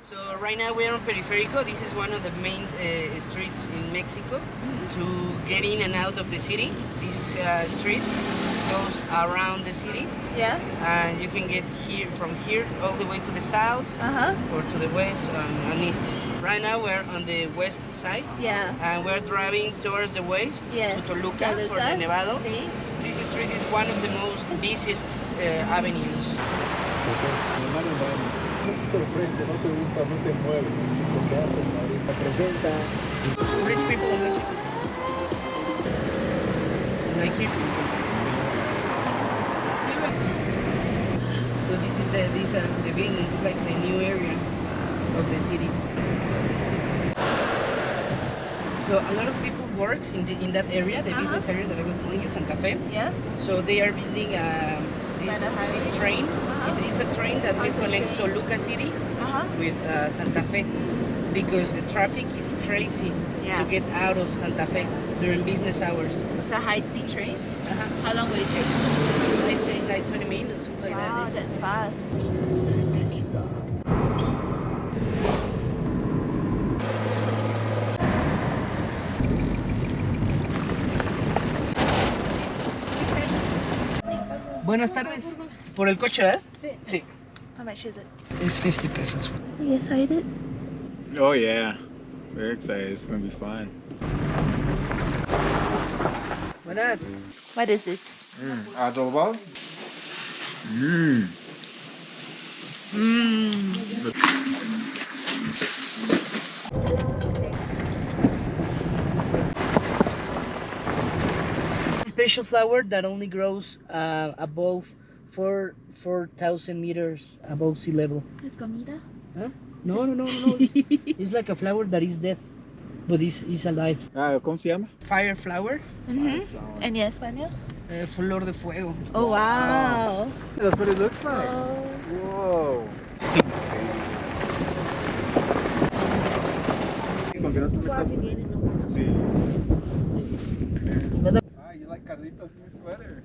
So right now we're on Periférico. This is one of the main streets in Mexico. To get in and out of the city, this street goes around the city. Yeah. And you can get here from here all the way to the south or to the west and east. Right now we're on the west side. Yeah. And we're driving towards the west to Toluca for the Nevado. Sí. This street is one of the most busiest avenues. No te sorprende, no te gusta, no te mueve. Lo que hacen ahorita presenta. Rich people in Mexico City. Like here. So this is the building. It's like the new area of the city. So a lot of people works in that area, the business area that I was telling you, Santa Fe. Yeah. So they are building this train. It's a train that will connect Toluca City with Santa Fe, because the traffic is crazy to get out of Santa Fe during business hours. It's a high-speed train? How long will it take? I think like 20 minutes, something like that. Wow, that's fast. Buenas tardes. ¿Por el coche, verdad? Sí. How much is it? It's 50 pesos. Are you excited? Oh yeah, very excited. It's gonna be fun. Buenas. What is this? Adobo. Special flower that only grows above 4,000 meters above sea level. It's comida? Huh? No. It's like a flower that is dead, but is alive. ¿Cómo se llama? Fire flower. And in Spanish? Flor de fuego. Oh, wow. That's what it looks like. Oh. Whoa. Sí. You like Carlitos in your sweater?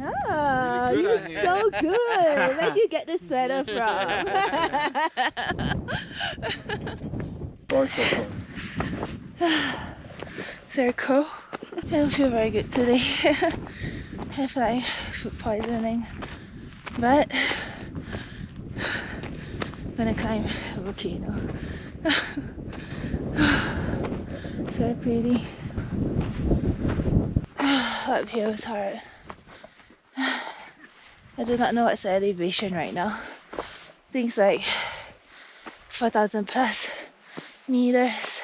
Oh, Really you're good on you. so good. Where'd you get this sweater from? So cool. I don't feel very good today. I have like food poisoning, but I'm gonna climb a volcano. It's very pretty. Up here is hard. I do not know what's the elevation right now. Things like 4,000 plus meters.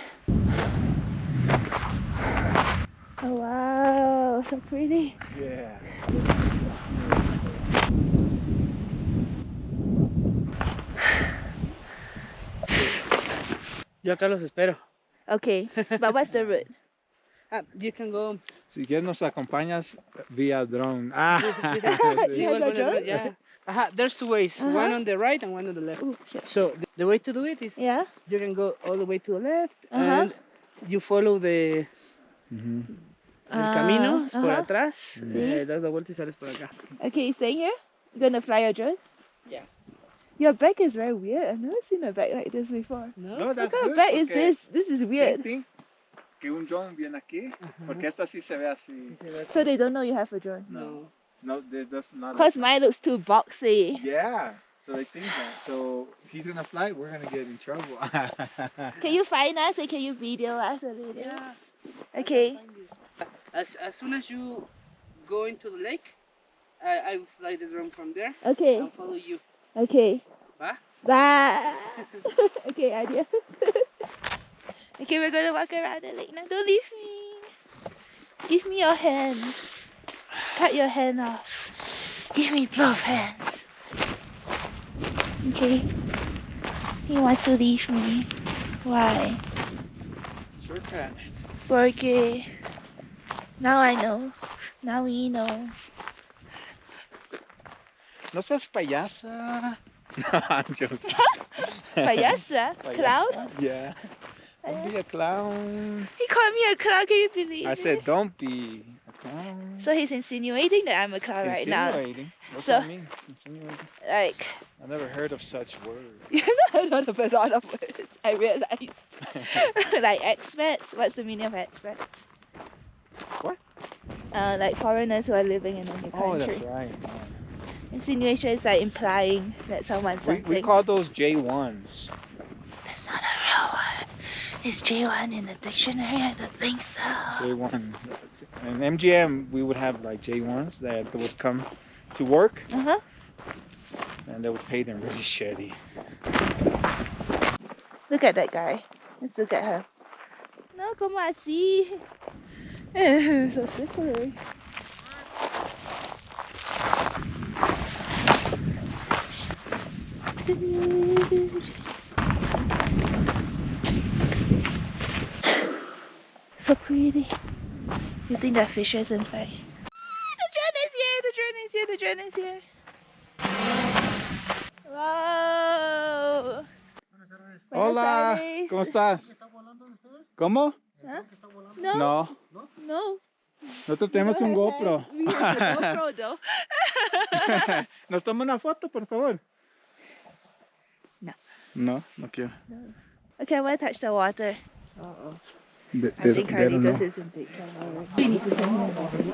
Oh wow, so pretty. Yeah. Yo acá los espero. Okay, but what's the route? You can go. Si quieres nos acompañas vía drone. You have a drone? Yeah. There's two ways. One on the right and one on the left. Oh, shit. So the way to do it is Yeah? you can go all the way to the left and you follow the el camino por atrás. Das la vuelta y sales por acá. Okay, staying here? You gonna fly your drone? Yeah. Your back is very weird. I've never seen a back like this before. No, What that's kind good. of back is porque this? This is weird. think que un drone viene aquí, porque esta sí se ve así. So they don't know you have a drone. No. No, that's not. Because mine looks too boxy. Yeah, so they think that. So he's gonna fly, we're gonna get in trouble. Can you find us and can you video us a little? Yeah. Okay. As soon as you go into the lake, I will fly the drone from there Okay. and follow you. Okay. Va? Bye. Okay, idea. Okay, we're gonna walk around the lake now. Don't leave me. Give me your hand. Cut your hand off. Give me both hands. Okay. He wants to leave me. Why? Shortcut. Porque. Now I know. Now we know. No seas payasa. No, I'm joking. Payasa? Clown? Yeah. Don't be a clown. He called me a clown, can you believe I it? said don't be a clown. So he's insinuating that I'm a clown right now. Insinuating. What's So- that mean? Insinuating. Like, I never heard of such words. I don't have a lot of words, I realized. Like expats, what's the meaning of expats? What? Like foreigners who are living in a new country. Oh, that's right. Insinuation is like implying that someone's something. We call those J1s. That's not a real word. Is J1 in the dictionary? I don't think so. J1. In MGM, we would have like J1s that would come to work. Uh-huh. And they would pay them really shitty. Look at that guy. Let's look at her. No, como así. So slippery. So pretty. You think that fishes inside? The drone is here! The drone is here! The drone is here! Wow! Hola, ¿cómo estás? ¿Cómo? ¿Ah? No. No. No. Nosotros tenemos un GoPro. We have a GoPro though. ¿Nos toma una foto, por favor? No. No, no quiero. Okay, I want to touch the water. I I think Carlitos is in big trouble. We need to send him water.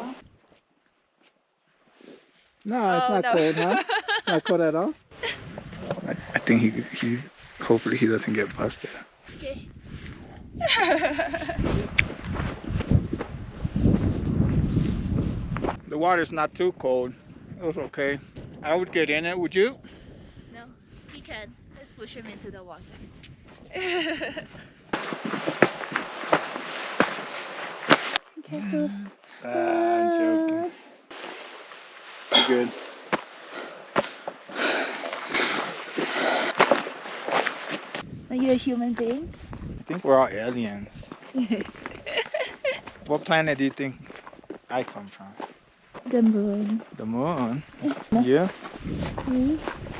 No, it's not cold, huh? It's not cold at all. I think he hopefully he doesn't get busted. Okay. The water's not too cold. It was okay. I would get in it, would you? No, he can. Let's push him into the water. Careful. I'm joking. You good? Are you a human being? I think we're all aliens. What planet do you think I come from? The moon. The moon? Yeah?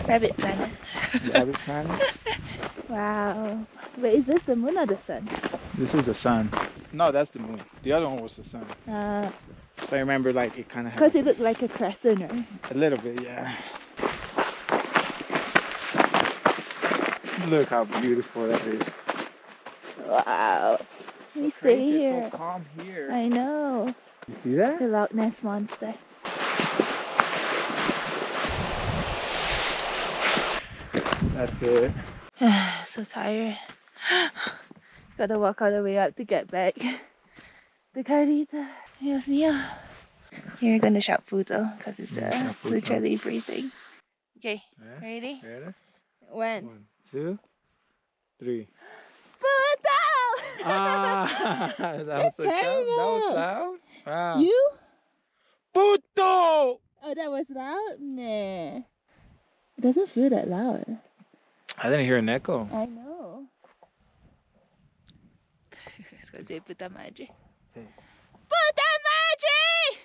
Rabbit planet. Rabbit planet? Wow. Wait, is this the moon or the sun? This is the sun. No, that's the moon. The other one was the sun. So I remember like it kind of Because it looked like a crescent, right? a little bit, yeah. Look how beautiful that is. Wow. So We stay crazy, here. It's so calm here. I know. You see that? The Loch Ness monster. That's it. So tired. Gotta walk all the way up to get back. The Carlitos. Dios mío. Here we're gonna shout puto because it's literally breathing. Okay, ready? Ready? When? 1, 2, 3. Puto! Ah, that That's was a shout. That was terrible. loud. Wow. You? Puto! Oh, that was loud? Nah. It doesn't feel that loud. I didn't hear an echo. I know. It's gonna say puta madre. Say. Puta madre!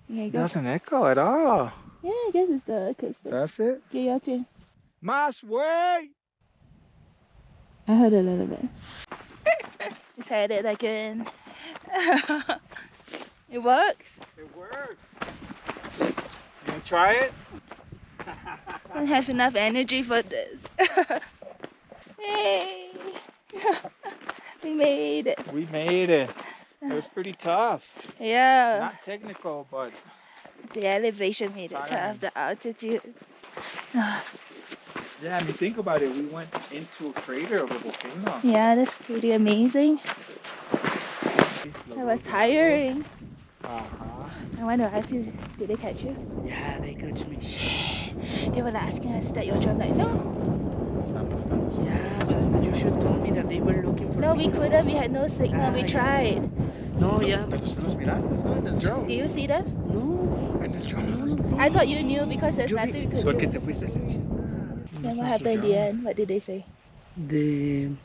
There you go. Doesn't echo at all. Yeah, I guess it's the acoustics. That's it. Okay, your turn. Más way. I heard a little bit. Just had it again. It works. It worked. You wanna try it? I don't have enough energy for this. Hey! We made it. We made it. It was pretty tough. Yeah. Not technical, but The elevation made it tough, the altitude. yeah, I mean, think about it. We went into a crater of a volcano. Yeah, that's pretty amazing. That was tiring. Uh-huh. I want to ask you, did they catch you? Yeah, they catch me. They were asking us that your drone, like, no. Yeah, but you should tell me that they were looking for No, me. we couldn't. We had no signal. We tried. No, yeah. Pero si los miraste, ¿no? En el drone. Do you see them? No. En el drone no los vi. I thought you knew because there's Yo vi- nothing we Es could porque do. te fuiste en chinga. Then what happened in the end? What did they say? Ahí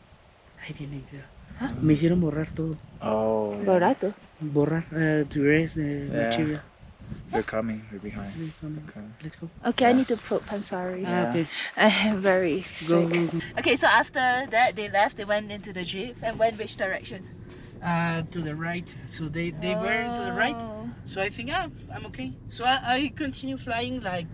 viene, creo. ¿Ah? Me hicieron borrar todo. Oh. Yeah. Barato. Borrar, to erase material. They're coming. They're behind. Okay. Let's go. Okay, I Yeah. need to poop. I'm sorry. Yeah. Okay. I am very Go, sick. go, go. Okay, so after that, they left. They went into the jeep and went which direction? To the right. So they were to the right. Oh. So I think, I'm okay. So I continue flying like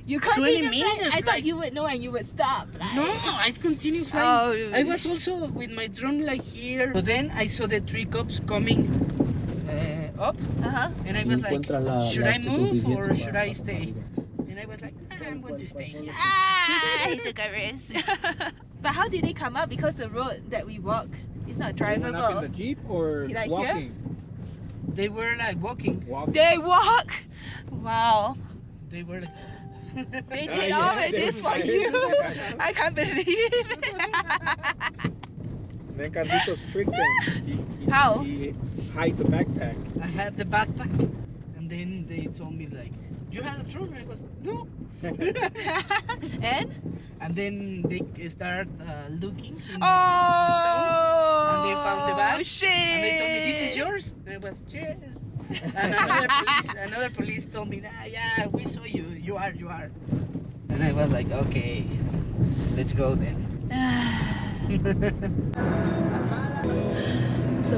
You can't 20 even minutes, I thought like- you would know and you would stop. Like. No, I continued flying. Oh. I was also with my drone like here. So then I saw the 3 cops coming up, Uh-huh. and I was like, should I move or should I stay? And I was like, I'm going to stay here. Ah, he took a risk. But how did they come up? Because the road that we walk is not They went up in the drivable. Jeep or Like here? walking? They were like walking. Walking. They walk. Wow. They were like, They Oh, did yeah, all of they this were for like- you. I can't believe it. Then Carlitos tricked them. How? He hid the backpack. I had the backpack, and then they told me like, do you have a drone? And I was no. And then they start looking in the stones, and they found the bag. Shit. And they told me, this is yours? And I was, yes. And another police told me, yeah, we saw you. You are. And I was like, okay, let's go then. So